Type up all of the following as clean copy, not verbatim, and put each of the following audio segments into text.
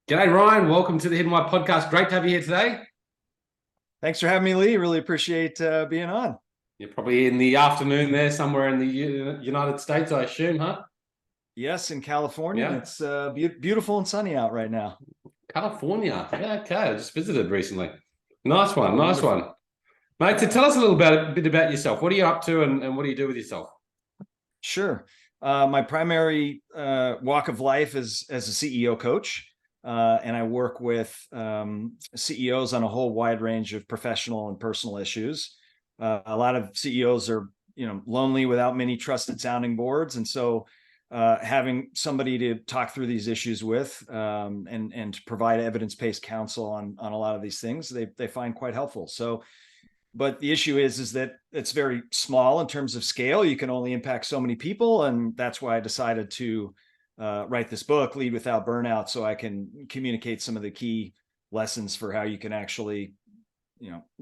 G'day, Ryan. Welcome to the Hidden Why podcast. Great to have you here today. Thanks for having me, Lee. Really appreciate being on. You're probably in the afternoon there somewhere in the United States, I assume, huh? Yes, in California, and Yeah. it's beautiful and sunny out right now. California. Yeah, okay. I just visited recently. Nice one. Oh, Nice wonderful. one. Mate, so Yeah, tell us a bit about yourself. What are you up to and what do you do with yourself? sure. My primary walk of life is as a CEO coach, and I work with CEOs on a whole wide range of professional and personal issues. A lot of CEOs are, lonely without many trusted sounding boards, and so having somebody to talk through these issues with and to provide evidence-based counsel on a lot of these things, they find quite helpful. So but the issue is that it's very small in terms of scale. You can only impact so many people, and that's why I decided to write this book, Lead Without Burnout, so I can communicate some of the key lessons for how you can actually,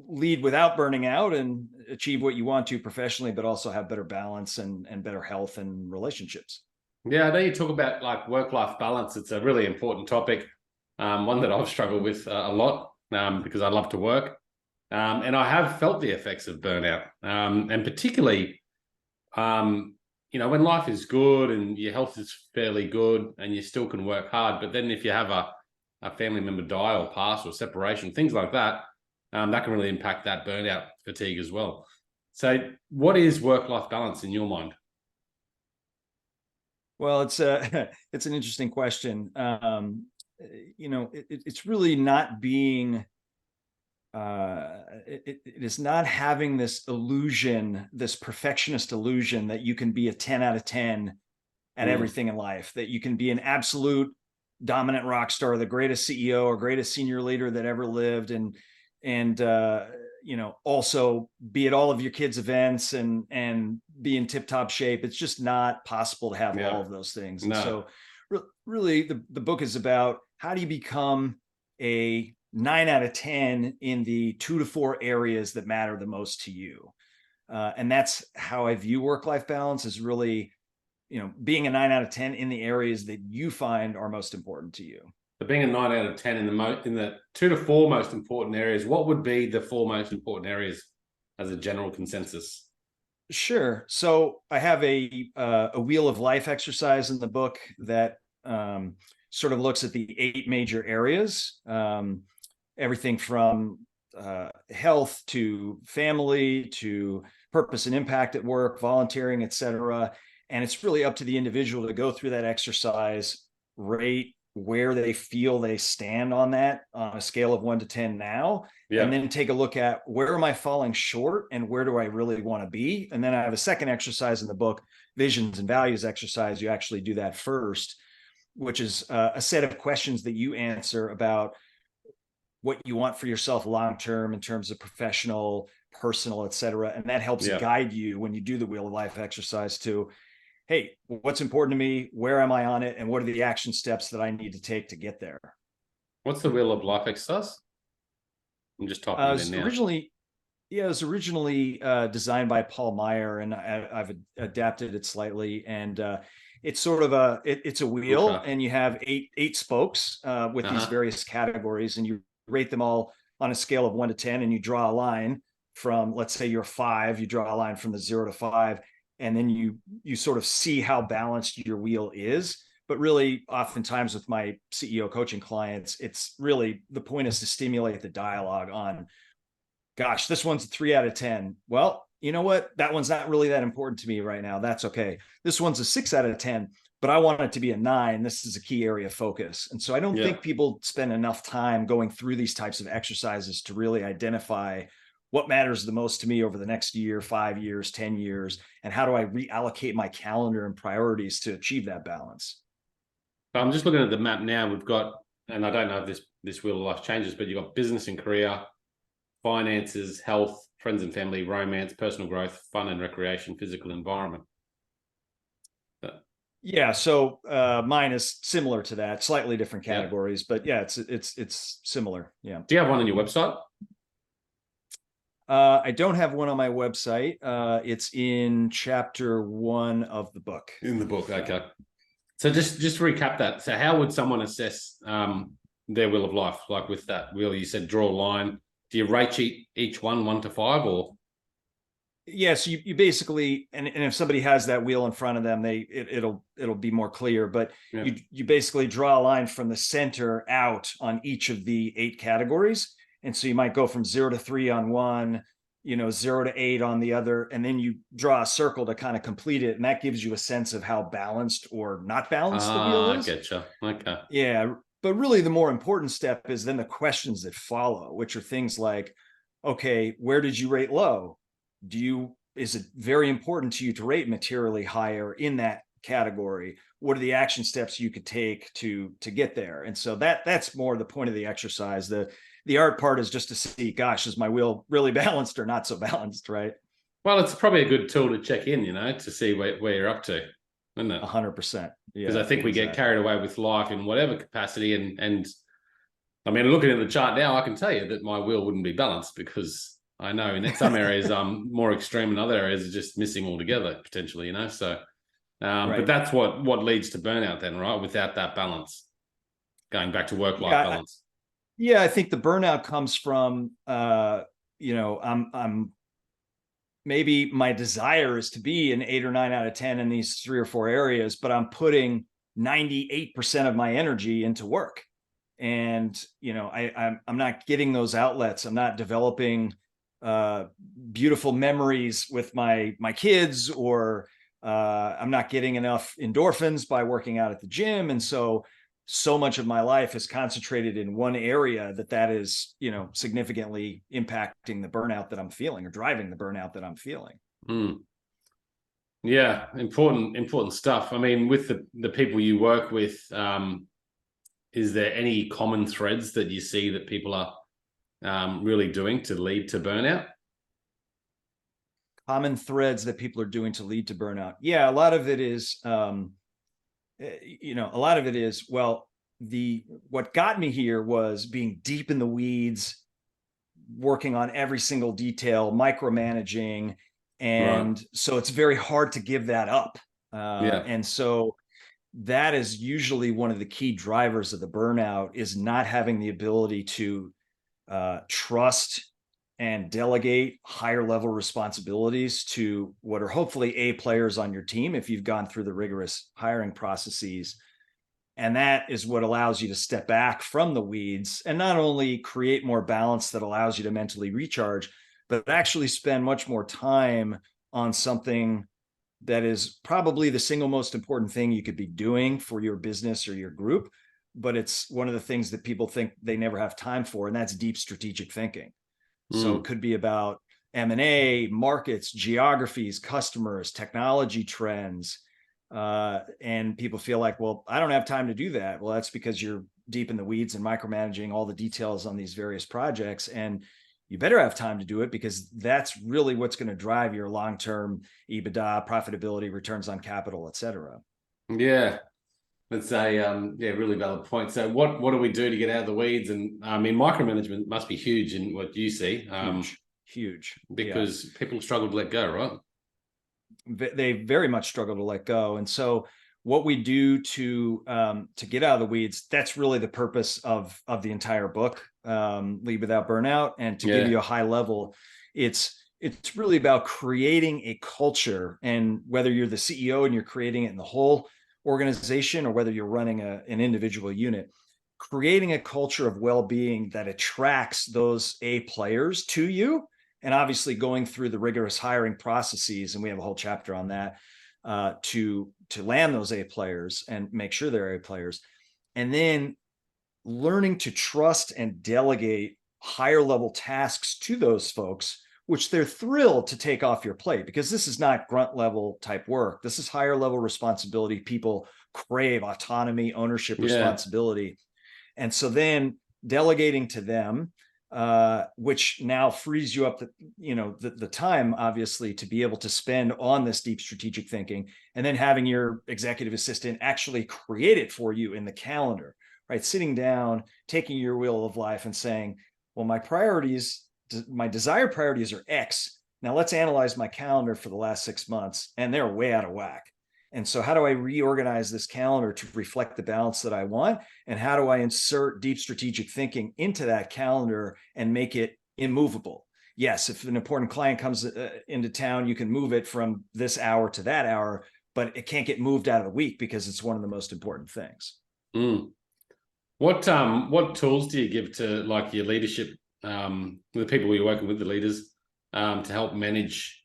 lead without burning out and achieve what you want to professionally, but also have better balance and better health and relationships. Yeah, I know you talk about like work-life balance. It's a really important topic, one that I've struggled with a lot because I love to work. And I have felt the effects of burnout, and particularly, when life is good and your health is fairly good and you still can work hard, but then if you have a family member die or pass or separation, things like that, that can really impact that burnout fatigue as well. So, what is work-life balance in your mind? Well, it's it's an interesting question. It's really not being it is not having this illusion, this perfectionist illusion that you can be a 10 out of 10 at Mm, everything in life, that you can be an absolute dominant rock star, the greatest CEO or greatest senior leader that ever lived, and also be at all of your kids' events and be in tip-top shape. It's just not possible to have all yeah, of those things. And no, so really the book is about how do you become a 9 out of 10 in the 2 to 4 areas that matter the most to you. And that's how I view work-life balance, is really, being a 9 out of 10 in the areas that you find are most important to you. so being a 9 out of 10 in the 2 to 4 most important areas, what would be the four most important areas as a general consensus? Sure. So I have a wheel of life exercise in the book that sort of looks at the 8 major areas, everything from health to family to purpose and impact at work, volunteering, etc. And it's really up to the individual to go through that exercise, rate where they feel they stand on that on a scale of 1 to 10 now, and Yeah. then take a look at where am I falling short and where do I really want to be. And then I have a second exercise in the book, visions and values exercise. You actually do that first, which is a set of questions that you answer about what you want for yourself long term in terms of professional, personal, etc. And that helps Yeah. guide you when you do the wheel of life exercise to, hey, what's important to me, where am I on it, and what are the action steps that I need to take to get there. What's the wheel of life exercise? I'm just typing It it in was now. originally Yeah, it was originally designed by Paul Meyer, and I've adapted it slightly. And it's sort of it's a wheel, Okay. and you have eight spokes with these Uh-huh. various categories, and you rate them all on a scale of 1 to 10, and you draw a line from, let's say you're 5, you draw a line from the 0 to 5, and then you sort of see how balanced your wheel is. But really, oftentimes with my CEO coaching clients, it's really the point is to stimulate the dialogue on, gosh, this one's a 3 out of 10. Well, you know what? That one's not really that important to me right now. That's okay. This one's a 6 out of 10, but I want it to be a 9. This is a key area of focus. And so I don't Yeah. think people spend enough time going through these types of exercises to really identify what matters the most to me over the next year, 5 years, 10 years, and how do I reallocate my calendar and priorities to achieve that balance. So I'm just looking at the map now. We've got, and I don't know if this wheel of life changes, but you've got business and career, finances, health, friends and family, romance, personal growth, fun and recreation, physical environment. Yeah, so mine is similar to that, slightly different Yeah. categories, but yeah, it's similar. Yeah. Do you have one on your website? I don't have one on my website. It's in chapter 1 of the book. In the book. Yeah. Okay. So just to recap that. So how would someone assess? their wheel of life? Like with that wheel, you said draw a line. Do you rate each one to 5, or? Yeah, so you basically, and if somebody has that wheel in front of them, it'll be more clear. But Yeah. you basically draw a line from the center out on each of the 8 categories, and so you might go from 0 to 3 on one, 0 to 8 on the other, and then you draw a circle to kind of complete it, and that gives you a sense of how balanced or not balanced the wheel Ah, is. getcha. Okay. Yeah, but really the more important step is then the questions that follow, which are things like, okay, where did you rate low? Is it very important to you to rate materially higher in that category? What are the action steps you could take to get there? And so that's more the point of the exercise. The art part is just to see, gosh, is my wheel really balanced or not so balanced, right? Well, it's probably a good tool to check in, to see where you're up to, isn't it? 100%. Because Yeah, I think we get exactly. carried away with life in whatever capacity, and I mean, looking at the chart now, I can tell you that my wheel wouldn't be balanced, because I know in some areas I'm more extreme, and other areas are just missing altogether potentially, So, but Right. that's what leads to burnout then, right? Without that balance, going back to work-life balance. Yeah, I think the burnout comes from, I'm maybe my desire is to be an 8 or 9 out of 10 in these 3 or 4 areas, but I'm putting 98% of my energy into work. And, I'm not getting those outlets. I'm not developing beautiful memories with my kids, or I'm not getting enough endorphins by working out at the gym. And so much of my life is concentrated in one area that is, significantly impacting the burnout that I'm feeling, or driving the burnout that I'm feeling. Yeah, important stuff. I mean, with the people you work with, is there any common threads that you see that people are really doing to lead to burnout? Common threads that people are doing to lead to burnout. Yeah, a lot of it is, well, what got me here was being deep in the weeds, working on every single detail, micromanaging. And Right. so it's very hard to give that up. Yeah. And so that is usually one of the key drivers of the burnout, is not having the ability to trust and delegate higher level responsibilities to what are hopefully A players on your team if you've gone through the rigorous hiring processes. And that is what allows you to step back from the weeds and not only create more balance that allows you to mentally recharge, but actually spend much more time on something that is probably the single most important thing you could be doing for your business or your group. But it's one of the things that people think they never have time for, and that's deep strategic thinking. So it could be about M&A, markets, geographies, customers, technology trends. And people feel like, well, I don't have time to do that. Well, that's because you're deep in the weeds and micromanaging all the details on these various projects. And you better have time to do it, because that's really what's going to drive your long-term EBITDA, profitability, returns on capital, et cetera. Yeah. That's a really valid point. So what do we do to get out of the weeds? And I mean, micromanagement must be huge in what you see. Huge. Because people struggle to let go, right? They very much struggle to let go. And so what we do to get out of the weeds, that's really the purpose of the entire book, Lead Without Burnout. And to give you a high level, it's really about creating a culture. And whether you're the CEO and you're creating it in the whole organization, or whether you're running an individual unit, creating a culture of well-being that attracts those A players to you. And obviously going through the rigorous hiring processes, and we have a whole chapter on that, to land those A players and make sure they're A players. And then learning to trust and delegate higher level tasks to those folks, which they're thrilled to take off your plate, because this is not grunt level type work. This is higher level responsibility. People crave autonomy, ownership, responsibility. And so then delegating to them, which now frees you up the time, obviously, to be able to spend on this deep strategic thinking, and then having your executive assistant actually create it for you in the calendar, right? Sitting down, taking your wheel of life and saying, well, my desired priorities are X. Now let's analyze my calendar for the last 6 months, and they're way out of whack. And so how do I reorganize this calendar to reflect the balance that I want? And how do I insert deep strategic thinking into that calendar and make it immovable? Yes, if an important client comes into town, you can move it from this hour to that hour, but it can't get moved out of the week because it's one of the most important things. Mm. What tools do you give to like your leadership, the people you're working with, the leaders, to help manage?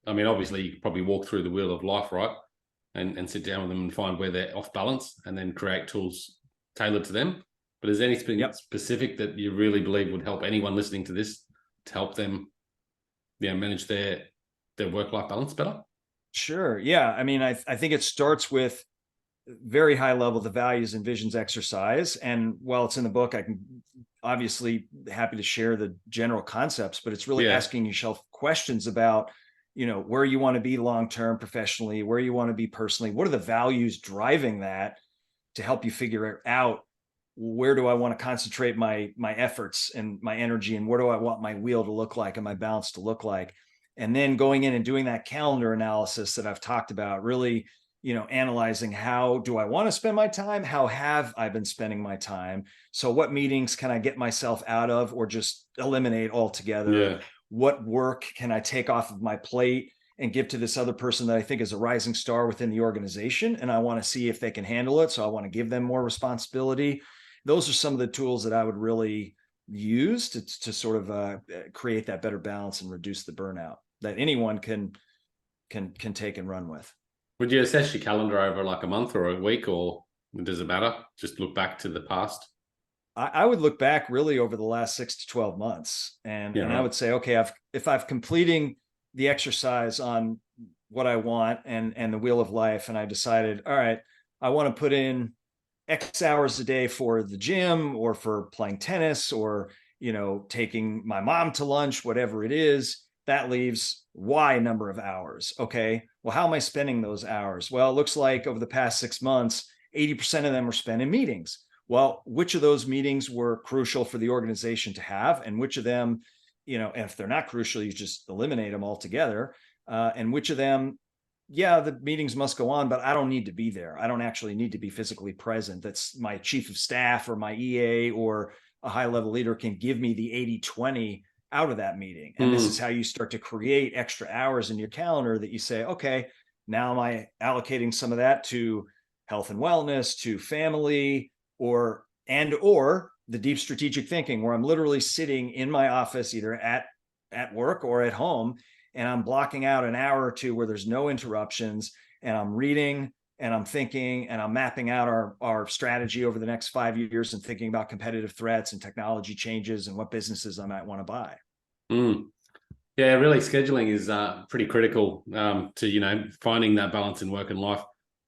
I mean, obviously, you could probably walk through the wheel of life, right, and sit down with them and find where they're off balance, and then create tools tailored to them. But is there anything specific that you really believe would help anyone listening to this to help them, manage their work-life balance better? Sure. Yeah. I mean, I think it starts with very high level, the values and visions exercise. And while it's in the book, I can obviously happy to share the general concepts, but it's really asking yourself questions about, where you want to be long-term professionally, where you want to be personally, what are the values driving that to help you figure out where do I want to concentrate my efforts and my energy, and where do I want my wheel to look like and my balance to look like? And then going in and doing that calendar analysis that I've talked about, really, analyzing how do I want to spend my time? How have I been spending my time? So what meetings can I get myself out of or just eliminate altogether? Yeah. What work can I take off of my plate and give to this other person that I think is a rising star within the organization? And I want to see if they can handle it. So I want to give them more responsibility. Those are some of the tools that I would really use to sort of create that better balance and reduce the burnout that anyone can take and run with. Would you assess your calendar over like a month or a week, or does it matter? Just look back to the past? I would look back really over the last 6 to 12 months. And I would say, okay, if I've completing the exercise on what I want and the wheel of life, and I decided, all right, I want to put in X hours a day for the gym or for playing tennis or, taking my mom to lunch, whatever it is, that leaves Y number of hours. Okay. Well, how am I spending those hours? Well, it looks like over the past 6 months, 80% of them were spent in meetings. Well, which of those meetings were crucial for the organization to have? And which of them, and if they're not crucial, you just eliminate them altogether. And which of them, the meetings must go on, but I don't need to be there. I don't actually need to be physically present. That's my chief of staff or my EA or a high level leader can give me the 80-20 out of that meeting. And this is how you start to create extra hours in your calendar that you say, okay, now am I allocating some of that to health and wellness, to family, or the deep strategic thinking, where I'm literally sitting in my office, either at work or at home, and I'm blocking out an hour or two where there's no interruptions, and I'm reading and I'm thinking and I'm mapping out our strategy over the next 5 years and thinking about competitive threats and technology changes and what businesses I might want to buy. Yeah, really scheduling is pretty critical to, finding that balance in work and life.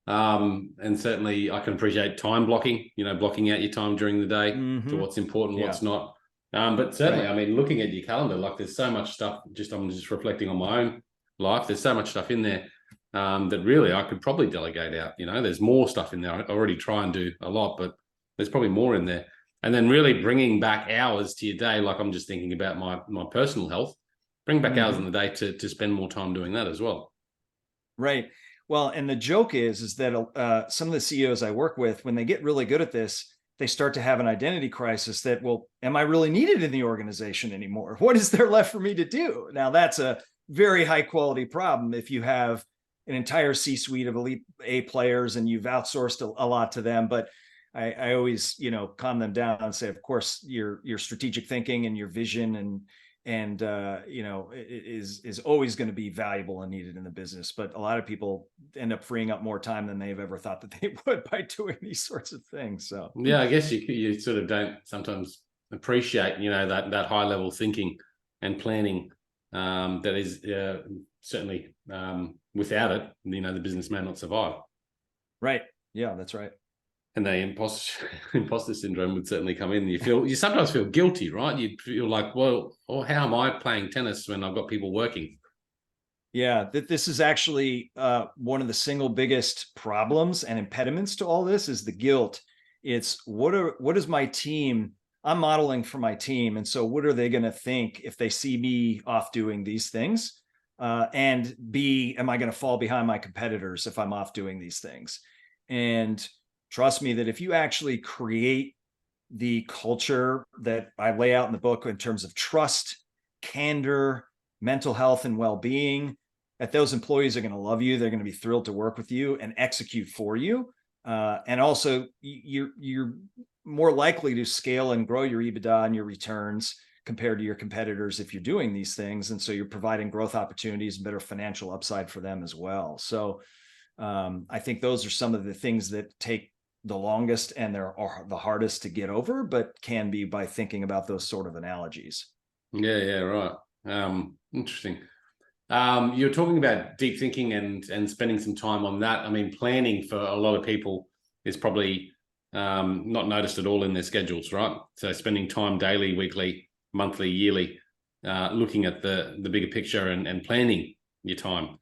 And certainly I can appreciate time blocking, blocking out your time during the day to what's important, what's not. But certainly, I mean, looking at your calendar, like there's so much stuff, I'm just reflecting on my own life. There's so much stuff in there that really I could probably delegate out. There's more stuff in there. I already try and do a lot, but there's probably more in there. And then really bringing back hours to your day, like I'm just thinking about my personal health, bring back hours in the day to spend more time doing that as well. Right. Well, and the joke is that some of the CEOs I work with, when they get really good at this, they start to have an identity crisis that, well, am I really needed in the organization anymore? What is there left for me to do? Now, that's a very high quality problem if you have an entire C-suite of elite A players and you've outsourced a lot to them. But I always, calm them down and say, of course, your strategic thinking and your vision is always going to be valuable and needed in the business. But a lot of people end up freeing up more time than they've ever thought that they would by doing these sorts of things. So yeah, I guess you sort of don't sometimes appreciate, that high level thinking and planning that is certainly without it, the business may not survive. Right. Yeah, that's right. And the imposter syndrome would certainly come in. You sometimes feel guilty, right? You feel like, well, how am I playing tennis when I've got people working? Yeah, this is actually one of the single biggest problems and impediments to all this is the guilt. It's what is my team? I'm modeling for my team. And so what are they going to think if they see me off doing these things? and B, am I going to fall behind my competitors if I'm off doing these things? And trust me that if you actually create the culture that I lay out in the book in terms of trust, candor, mental health, and well-being, that those employees are going to love you. They're going to be thrilled to work with you and execute for you. And also, you're more likely to scale and grow your EBITDA and your returns compared to your competitors if you're doing these things. And so you're providing growth opportunities and better financial upside for them as well. So I think those are some of the things that take the longest and they're the hardest to get over, but can be by thinking about those sort of analogies. Yeah, right. Interesting. You're talking about deep thinking and spending some time on that. I mean, planning for a lot of people is probably not noticed at all in their schedules, right? So spending time daily, weekly, monthly, yearly, looking at the bigger picture and planning your time.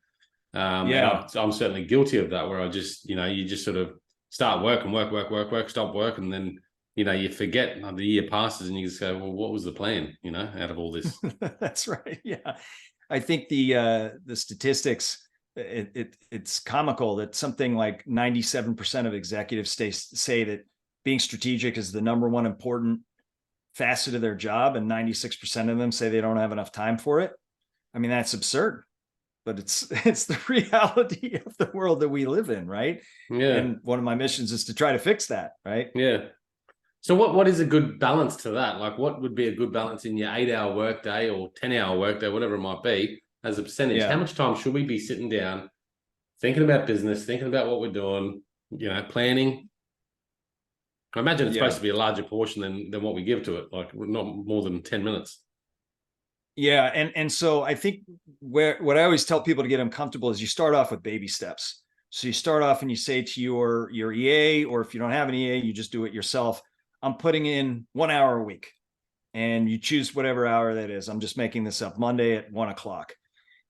Yeah. I'm certainly guilty of that, where I just, you just sort of start work and work, stop work, and then, you forget, the year passes and you just go, well, what was the plan, out of all this? That's right. Yeah. I think the statistics, it's comical that something like 97% of executives say that being strategic is the number one important facet of their job, and 96% of them say they don't have enough time for it. I mean, that's absurd, but it's the reality of the world that we live in, right? Yeah. And one of my missions is to try to fix that, right? Yeah. So what is a good balance to that? Like, what would be a good balance in your 8-hour workday or 10-hour workday, whatever it might be, as a percentage? Yeah. How much time should we be sitting down, thinking about business, thinking about what we're doing, planning? I imagine it's supposed to be a larger portion than what we give to it, like not more than 10 minutes. Yeah. And so I think what I always tell people to get them comfortable is you start off with baby steps. So you start off and you say to your EA, or if you don't have an EA, you just do it yourself. I'm putting in 1 hour a week, and you choose whatever hour that is. I'm just making this up. Monday at 1:00.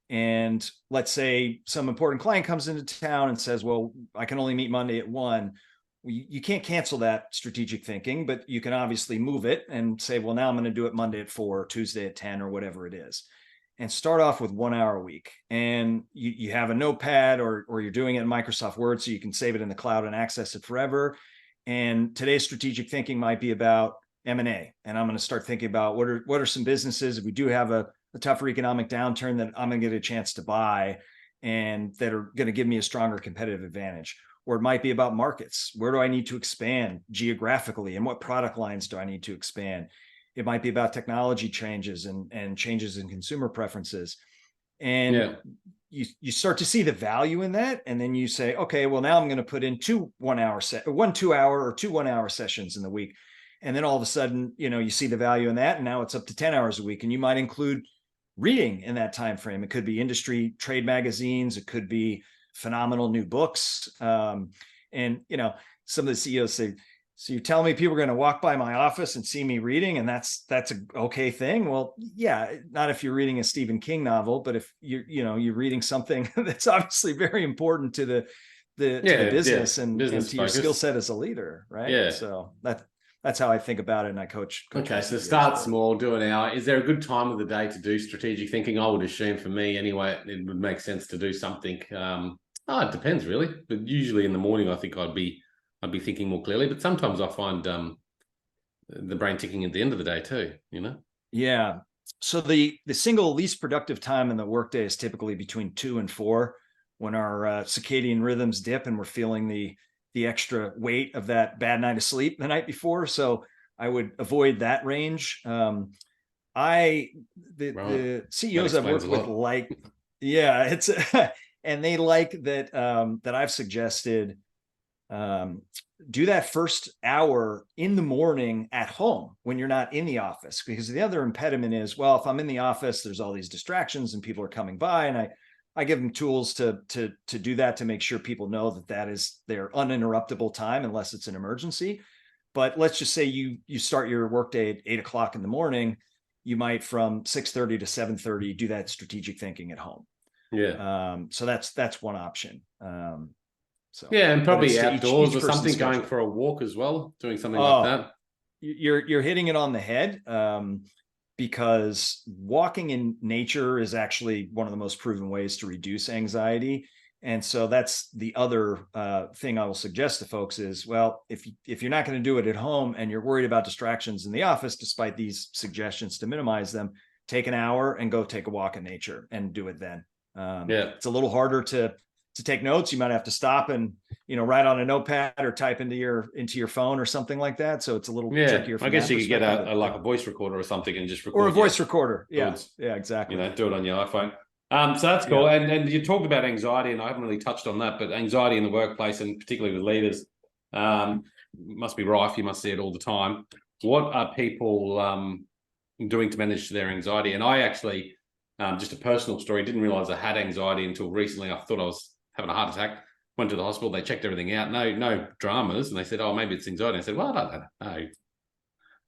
And let's say some important client comes into town and says, well, I can only meet Monday at 1. You can't cancel that strategic thinking, but you can obviously move it and say, well, now I'm going to do it Monday at 4, Tuesday at 10, or whatever it is. And start off with 1 hour a week. And you have a notepad, or you're doing it in Microsoft Word so you can save it in the cloud and access it forever. And today's strategic thinking might be about M&A. And I'm going to start thinking about what are some businesses, if we do have a tougher economic downturn, that I'm going to get a chance to buy and that are going to give me a stronger competitive advantage. Or it might be about markets. Where do I need to expand geographically, and what product lines do I need to expand? It might be about technology changes and changes in consumer preferences. And you start to see the value in that. And then you say, okay, well, now I'm going to put in 2 2-hour or 2 1-hour sessions in the week. And then all of a sudden, you see the value in that. And now it's up to 10 hours a week. And you might include reading in that time frame. It could be industry trade magazines. It could be phenomenal new books. And, some of the CEOs say, so you're telling me people are going to walk by my office and see me reading, and that's an okay thing? Well, yeah, not if you're reading a Stephen King novel, but if you're reading something that's obviously very important to the business and to your skill set as a leader, right? Yeah. So that's how I think about it, and I coach. Okay, so start small, do an hour. Is there a good time of the day to do strategic thinking? I would assume, for me anyway, it would make sense to do something. It depends really, but usually in the morning, I think I'd be thinking more clearly. But sometimes I find the brain ticking at the end of the day too. Yeah. So the single least productive time in the workday is typically between 2 and 4, when our circadian rhythms dip and we're feeling the extra weight of that bad night of sleep the night before. So I would avoid that range. The CEOs I've worked with it's and they like that that I've suggested do that first hour in the morning at home when you're not in the office, because the other impediment is, well, if I'm in the office, there's all these distractions and people are coming by, and I give them tools to do that, to make sure people know that is their uninterruptible time unless it's an emergency. But let's just say you start your workday at 8:00 in the morning, you might from 6:30 to 7:30 do that strategic thinking at home. Yeah. So that's one option. And probably outdoors or something, going for a walk as well, doing something like that. You're hitting it on the head. because walking in nature is actually one of the most proven ways to reduce anxiety. And so that's the other thing I will suggest to folks is, well, if you're not going to do it at home and you're worried about distractions in the office, despite these suggestions to minimize them, take an hour and go take a walk in nature and do it then. Yeah. It's a little harder to take notes. You might have to stop and, write on a notepad or type into your phone or something like that. So it's a little Yeah. trickier. I From guess that you could get perspective, like a voice recorder or something and just or a record your voice recorder. Yeah. thoughts. Yeah, exactly. Do it on your iPhone. So that's cool. Yeah. And you talked about anxiety, and I haven't really touched on that, but anxiety in the workplace, and particularly with leaders, must be rife. You must see it all the time. What are people doing to manage their anxiety? And I actually, just a personal story, didn't realize I had anxiety until recently. I thought I was having a heart attack. Went to the hospital. They checked everything out. No dramas. And they said, "Oh, maybe it's anxiety." I said, "Well, I don't know.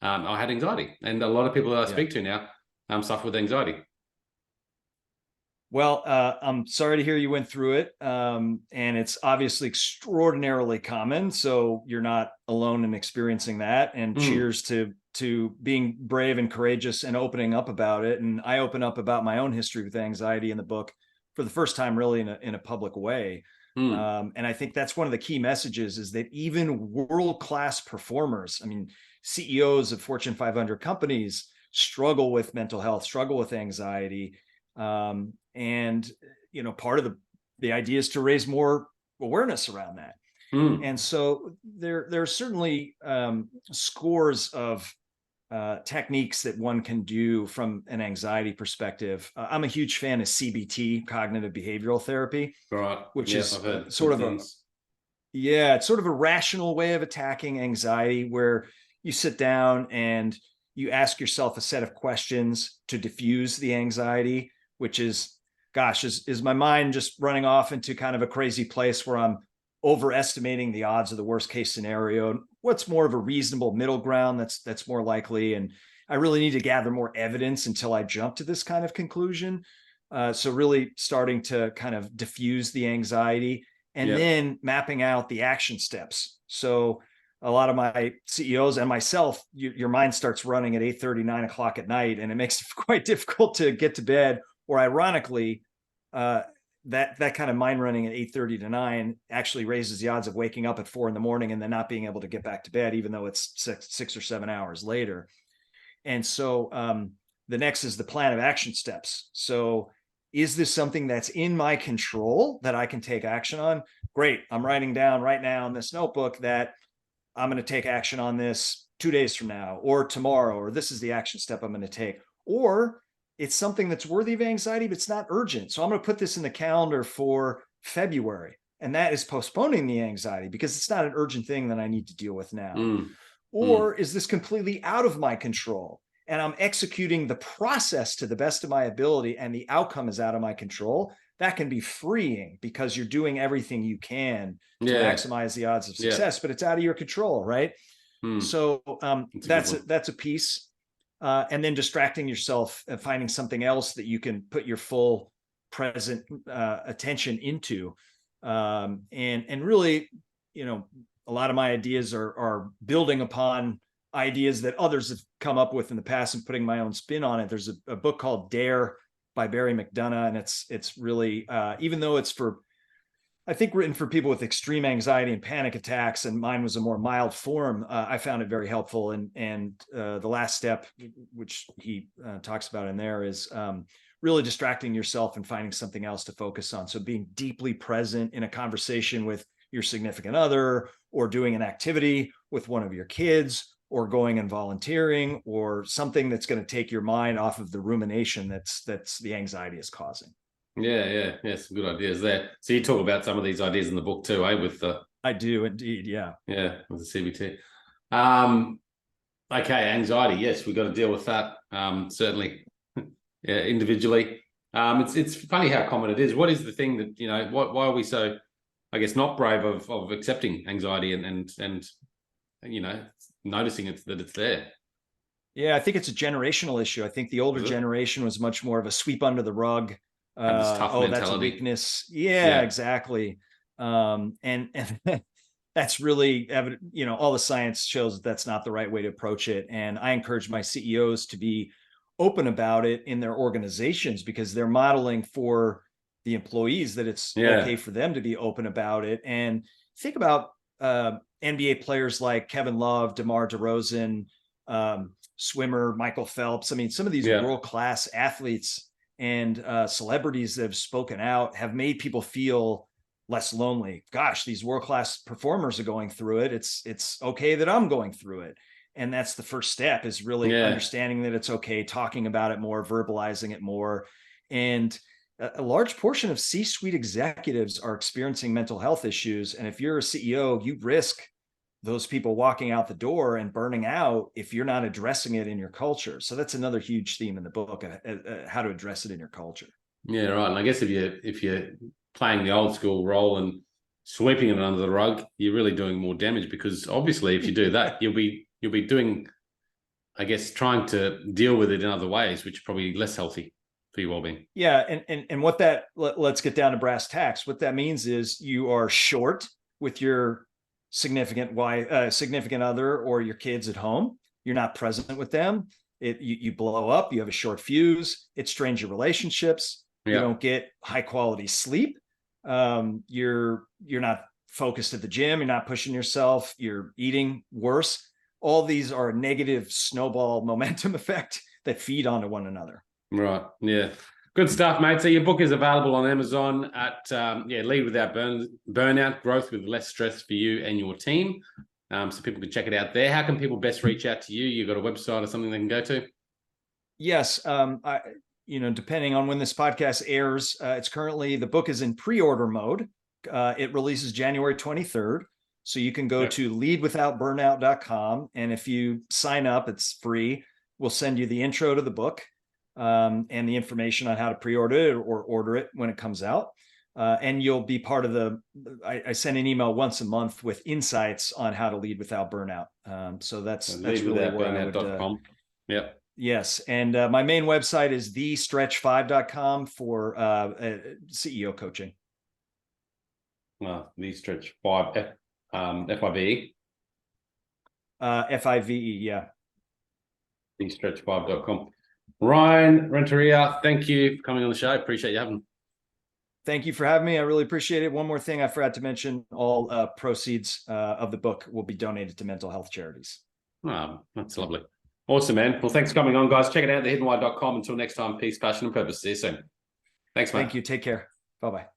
I had anxiety." And a lot of people that I speak to now suffer with anxiety. Well, I'm sorry to hear you went through it. And it's obviously extraordinarily common. So you're not alone in experiencing that. And cheers to being brave and courageous and opening up about it. And I open up about my own history with anxiety in the book for the first time, really in a public way. And I think that's one of the key messages is that even world-class performers, I mean, CEOs of Fortune 500 companies struggle with mental health, struggle with anxiety. And part of the idea is to raise more awareness around that. And so there are certainly scores of techniques that one can do from an anxiety perspective. I'm a huge fan of CBT, cognitive behavioral therapy, Right. which is it's sort of a rational way of attacking anxiety, where you sit down and you ask yourself a set of questions to diffuse the anxiety, which is, gosh, is my mind just running off into kind of a crazy place where I'm overestimating the odds of the worst case scenario? What's more of a reasonable middle ground that's more likely? And I really need to gather more evidence until I jump to this kind of conclusion. So really starting to kind of diffuse the anxiety and then mapping out the action steps. So a lot of my CEOs and myself, your mind starts running at 8:30, 9 o'clock at night, and it makes it quite difficult to get to bed. Or ironically, that kind of mind running at 8:30 to 9 actually raises the odds of waking up at 4 a.m. and then not being able to get back to bed, even though it's six or 7 hours later. And so the next is the plan of action steps. So is this something that's in my control that I can take action on? Great. I'm writing down right now in this notebook that I'm going to take action on this 2 days from now or tomorrow, or this is the action step I'm going to take. Or it's something that's worthy of anxiety, but it's not urgent. So I'm going to put this in the calendar for February. And that is postponing the anxiety because it's not an urgent thing that I need to deal with now. Or is this completely out of my control and I'm executing the process to the best of my ability and the outcome is out of my control? That can be freeing because you're doing everything you can to maximize the odds of success, but it's out of your control, right? So that's a piece. And then distracting yourself and finding something else that you can put your full present attention into. And really, a lot of my ideas are building upon ideas that others have come up with in the past and putting my own spin on it. There's a book called Dare by Barry McDonough, and it's really, even though it's I think written for people with extreme anxiety and panic attacks, and mine was a more mild form, I found it very helpful. And the last step, which he talks about in there, is really distracting yourself and finding something else to focus on. So being deeply present in a conversation with your significant other, or doing an activity with one of your kids, or going and volunteering, or something that's going to take your mind off of the rumination that's the anxiety is causing. Yeah, some good ideas there. So you talk about some of these ideas in the book too, with the. I do indeed, yeah. Yeah, with the CBT. Okay, anxiety. Yes, we've got to deal with that. Certainly, individually. It's funny how common it is. What is the thing that why are we so, I guess, not brave of accepting anxiety and noticing that it's there? Yeah, I think it's a generational issue. I think the older generation was much more of a sweep under the rug. Have this tough mentality. That's a weakness. Yeah. Exactly. And that's really evident. All the science shows that's not the right way to approach it. And I encourage my CEOs to be open about it in their organizations, because they're modeling for the employees that it's okay for them to be open about it. And think about NBA players like Kevin Love, DeMar DeRozan, swimmer Michael Phelps. I mean, some of these world-class athletes and celebrities that have spoken out have made people feel less lonely. Gosh, these world-class performers are going through it. It's okay that I'm going through it. And that's the first step, is really understanding that it's okay, talking about it more, verbalizing it more. And a large portion of C-suite executives are experiencing mental health issues. And if you're a CEO, you risk those people walking out the door and burning out if you're not addressing it in your culture. So that's another huge theme in the book, how to address it in your culture. Yeah, right. And I guess if you're playing the old school role and sweeping it under the rug, you're really doing more damage, because obviously if you do that, you'll be doing, I guess, trying to deal with it in other ways, which are probably less healthy for your well-being. Yeah, and what that, let's get down to brass tacks. What that means is you are short with your significant other or your kids at home. You're not present with them. You blow up. You have a short fuse. It strains your relationships. You don't get high quality sleep. You're not focused at the gym. You're not pushing yourself. You're eating worse. All these are a negative snowball momentum effect that feed onto one another. Right. Yeah. Good stuff, mate. So your book is available on Amazon at Lead Without Burnout, Growth with Less Stress for You and Your Team. So people can check it out there. How can people best reach out to you? You got a website or something they can go to? Yes. Depending on when this podcast airs, the book is in pre-order mode. It releases January 23rd. So you can go to leadwithoutburnout.com. And if you sign up, it's free. We'll send you the intro to the book and the information on how to pre-order it or order it when it comes out. And you'll be part of I send an email once a month with insights on how to lead without burnout. So that's really where I would. Yep. Yes. And my main website is thestretch5.com for CEO coaching. The Stretch 5, FIVE. FIVE, yeah. Thestretch5.com. Ryan Renteria, thank you for coming on the show. Appreciate you having me. Thank you for having me. I really appreciate it. One more thing I forgot to mention, all proceeds of the book will be donated to mental health charities. Oh, that's lovely. Awesome, man. Well, thanks for coming on, guys. Check it out, thehiddenwhy.com. Until next time, peace, passion, and purpose. See you soon. Thanks, man. Thank you. Take care. Bye-bye.